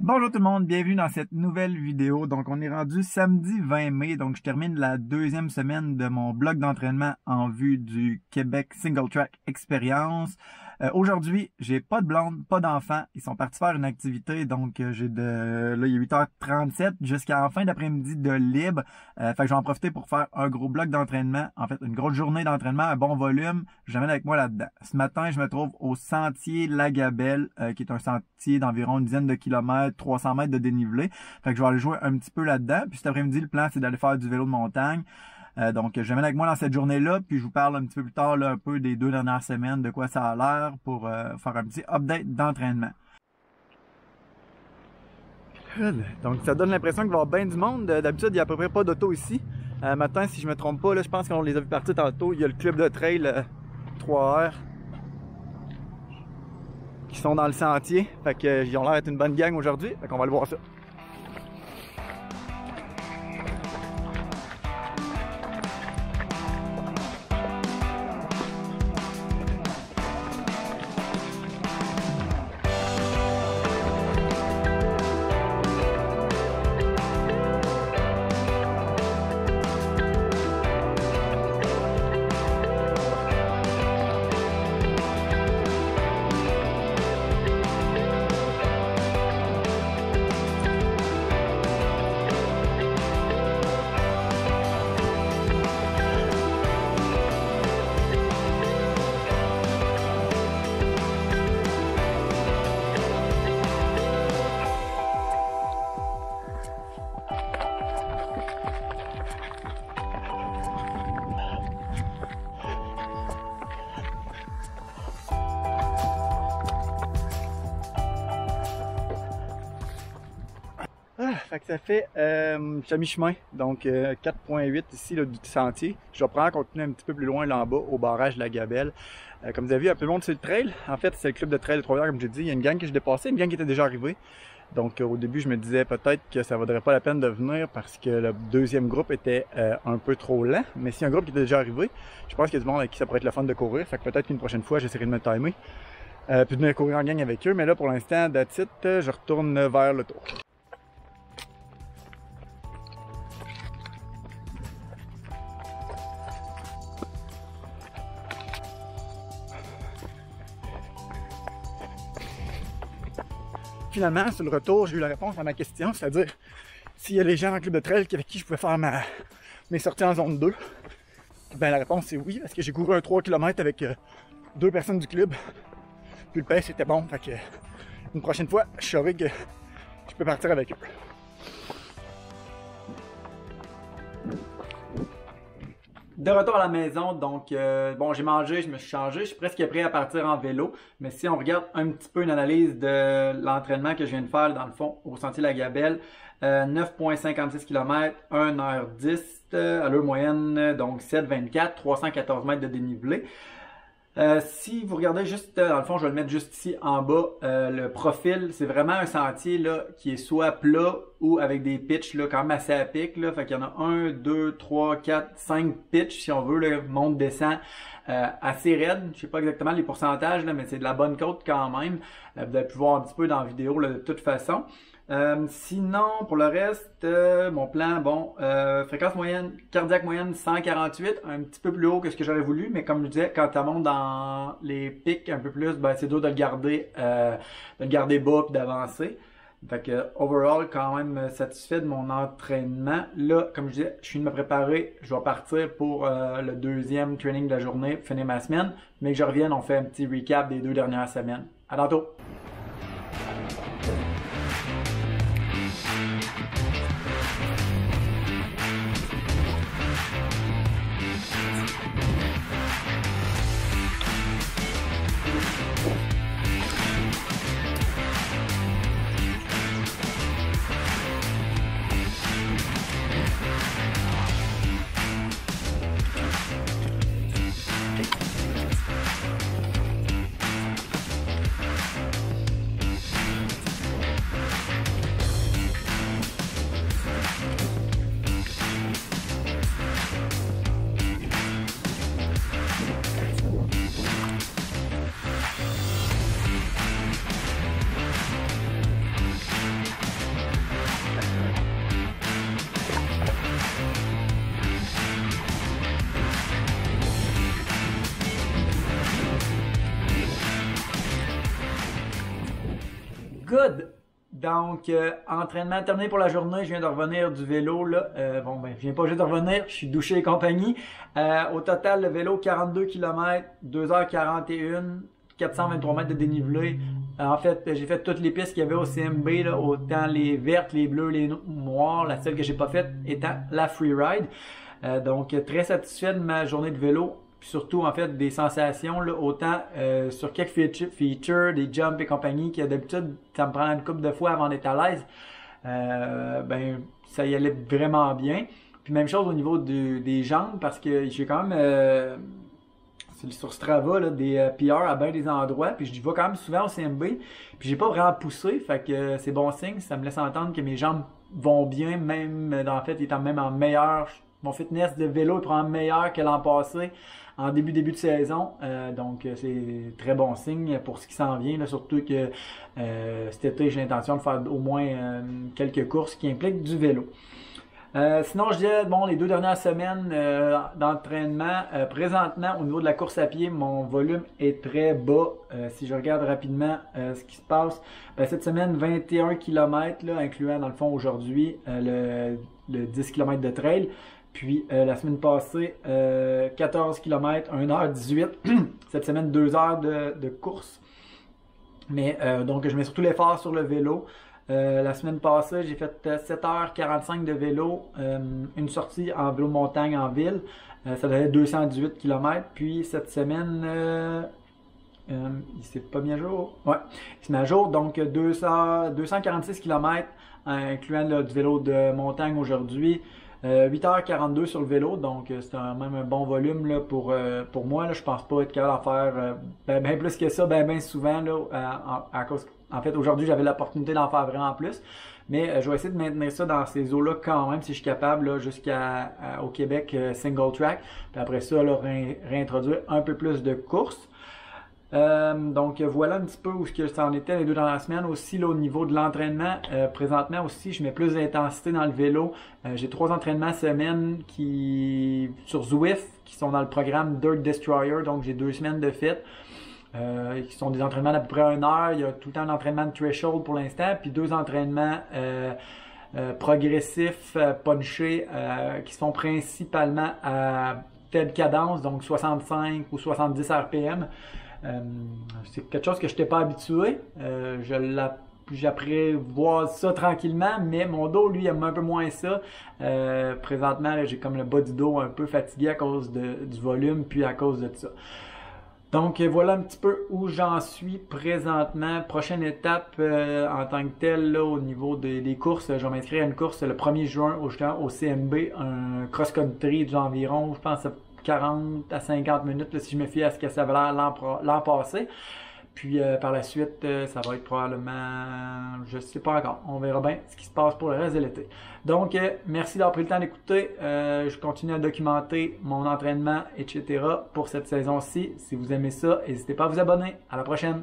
Bonjour tout le monde, bienvenue dans cette nouvelle vidéo. Donc on est rendu samedi 20 mai, donc je termine la deuxième semaine de mon bloc d'entraînement en vue du Québec Single Track Experience. Aujourd'hui, j'ai pas de blonde, pas d'enfants, ils sont partis faire une activité, donc là il est 8h37 jusqu'à la fin d'après-midi de libre. Fait que je vais en profiter pour faire un gros bloc d'entraînement, en fait une grosse journée d'entraînement à bon volume, j'amène avec moi là-dedans. Ce matin, je me trouve au sentier Lagabelle, qui est un sentier d'environ une dizaine de kilomètres, 300 mètres de dénivelé. Fait que je vais aller jouer un petit peu là-dedans. Puis cet après-midi, le plan, c'est d'aller faire du vélo de montagne. Donc, j'amène avec moi dans cette journée-là. Puis je vous parle un petit peu plus tard, là, un peu des 2 dernières semaines, de quoi ça a l'air pour faire un petit update d'entraînement. Donc, ça donne l'impression qu'il va y avoir bien du monde. D'habitude, il n'y a à peu près pas d'auto ici. Matin, si je me trompe pas, là, je pense qu'on les a vus partir tantôt. Il y a le club de trail 3R. Qui sont dans le sentier. Fait qu'ils ont l'air d'être une bonne gang aujourd'hui. Fait qu'on va aller voir ça. Fait que ça fait, je suis à mi-chemin, donc 4.8 ici là, du sentier. Je vais probablement continuer un petit peu plus loin là en bas, au barrage de la Gabelle. Comme vous avez vu, un peu le monde sur le trail. En fait, c'est le club de trail de Trois-Rivières, comme j'ai dit. Il y a une gang que je dépassais, une gang qui était déjà arrivée. Donc au début, je me disais peut-être que ça vaudrait pas la peine de venir parce que le deuxième groupe était un peu trop lent. Mais s'il y a un groupe qui était déjà arrivé, je pense qu'il y a du monde avec qui ça pourrait être le fun de courir. Fait que peut-être qu'une prochaine fois, j'essaierai de me timer. Puis de venir courir en gang avec eux. Mais là, pour l'instant, that's it, je retourne vers le tour. Finalement, sur le retour, j'ai eu la réponse à ma question, c'est-à-dire s'il y a les gens dans le club de trail avec qui je pouvais faire mes sorties en zone 2. Ben la réponse c'est oui, parce que j'ai couru un 3 km avec 2 personnes du club. Puis le pace c'était bon, fait que une prochaine fois, je saurai que je peux partir avec eux. De retour à la maison, donc bon, j'ai mangé, je me suis changé, je suis presque prêt à partir en vélo. Mais si on regarde un petit peu une analyse de l'entraînement que je viens de faire, dans le fond, au sentier Lagabelle, 9,56 km, 1h10, allure moyenne, donc 7,24, 314 mètres de dénivelé. Si vous regardez juste, dans le fond, je vais le mettre juste ici en bas, le profil, c'est vraiment un sentier là qui est soit plat ou avec des pitchs là, quand même assez à pic. Là, fait qu'il y en a 1, 2, 3, 4, 5 pitchs si on veut, le monte-descend assez raide. Je sais pas exactement les pourcentages, là, mais c'est de la bonne côte quand même. Vous avez pu voir un petit peu dans la vidéo là, de toute façon. Sinon, pour le reste, mon plan, bon, fréquence moyenne, cardiaque moyenne 148, un petit peu plus haut que ce que j'aurais voulu, mais comme je disais, quand tu montes dans les pics un peu plus, ben, c'est dur de le garder bas et d'avancer. Fait que, overall, quand même satisfait de mon entraînement. Là, comme je disais, je suis de me préparer, je vais partir pour le deuxième training de la journée, finir ma semaine, mais que je revienne, on fait un petit recap des 2 dernières semaines. À tantôt! Good! Donc, entraînement terminé pour la journée. Je viens de revenir du vélo. Là. Je viens pas juste de revenir. Je suis douché et compagnie. Au total, le vélo, 42 km, 2h41, 423 mètres de dénivelé. En fait, j'ai fait toutes les pistes qu'il y avait au CMB, là, autant les vertes, les bleues, les noires. La seule que j'ai pas faite étant la freeride. Donc, très satisfait de ma journée de vélo. Puis surtout, en fait, des sensations, là, autant sur quelques features, des jumps et compagnie, que d'habitude, ça me prend une couple de fois avant d'être à l'aise. Ça y allait vraiment bien. Puis même chose au niveau des jambes, parce que j'ai quand même, sur Strava, là, des PR à bien des endroits, puis je vais quand même souvent au CMB, puis j'ai pas vraiment poussé, fait que c'est bon signe, ça me laisse entendre que mes jambes vont bien, même, en fait, étant même en meilleur. Mon fitness de vélo est probablement meilleur que l'an passé en début de saison. Donc, c'est très bon signe pour ce qui s'en vient. Là, surtout que cet été, j'ai l'intention de faire au moins quelques courses qui impliquent du vélo. Sinon, je dirais, bon, les 2 dernières semaines d'entraînement, présentement, au niveau de la course à pied, mon volume est très bas. Si je regarde rapidement ce qui se passe, cette semaine, 21 km, là, incluant dans le fond aujourd'hui le 10 km de trail. Puis la semaine passée, 14 km, 1h18. Cette semaine, 2 heures de course. Mais donc, je mets surtout l'effort sur le vélo. La semaine passée, j'ai fait 7h45 de vélo, une sortie en vélo de montagne en ville. Ça donnait 218 km. Puis cette semaine, il s'est pas mis à jour. Ouais, il s'est mis à jour. Donc 246 km, incluant du vélo de montagne aujourd'hui. 8h42 sur le vélo, donc c'est même un bon volume là, pour moi. Là, je pense pas être capable d'en faire bien plus que ça, bien souvent. Là, à cause, en fait, aujourd'hui, j'avais l'opportunité d'en faire vraiment plus. Mais je vais essayer de maintenir ça dans ces eaux-là quand même, si je suis capable, jusqu'au Québec single track. Puis après ça, là, réintroduire un peu plus de courses. Donc voilà un petit peu où ça en était les 2 dernières semaines. Aussi là, au niveau de l'entraînement, présentement aussi je mets plus d'intensité dans le vélo. J'ai 3 entraînements semaine sur Zwift qui sont dans le programme Dirt Destroyer, donc j'ai 2 semaines de fête. Qui sont des entraînements d'à peu près 1 heure. Il y a tout le temps un entraînement de threshold pour l'instant, puis 2 entraînements progressifs, punchés, qui se font principalement à telle cadence, donc 65 ou 70 RPM. C'est quelque chose que je n'étais pas habitué. J'apprivoise ça tranquillement, mais mon dos, lui, aime un peu moins ça. Présentement, j'ai comme le bas du dos un peu fatigué à cause du volume, puis à cause de tout ça. Donc voilà un petit peu où j'en suis présentement. Prochaine étape en tant que telle, là, au niveau des courses, je vais m'inscrire à une course le 1er juin au CMB, un cross-country d'environ, je pense, 40 à 50 minutes, là, si je me fie à ce que ça avait l'air l'an passé. Puis par la suite, ça va être probablement, je ne sais pas encore, on verra bien ce qui se passe pour le reste de l'été. Donc, merci d'avoir pris le temps d'écouter. Je continue à documenter mon entraînement, etc. pour cette saison-ci. Si vous aimez ça, n'hésitez pas à vous abonner. À la prochaine!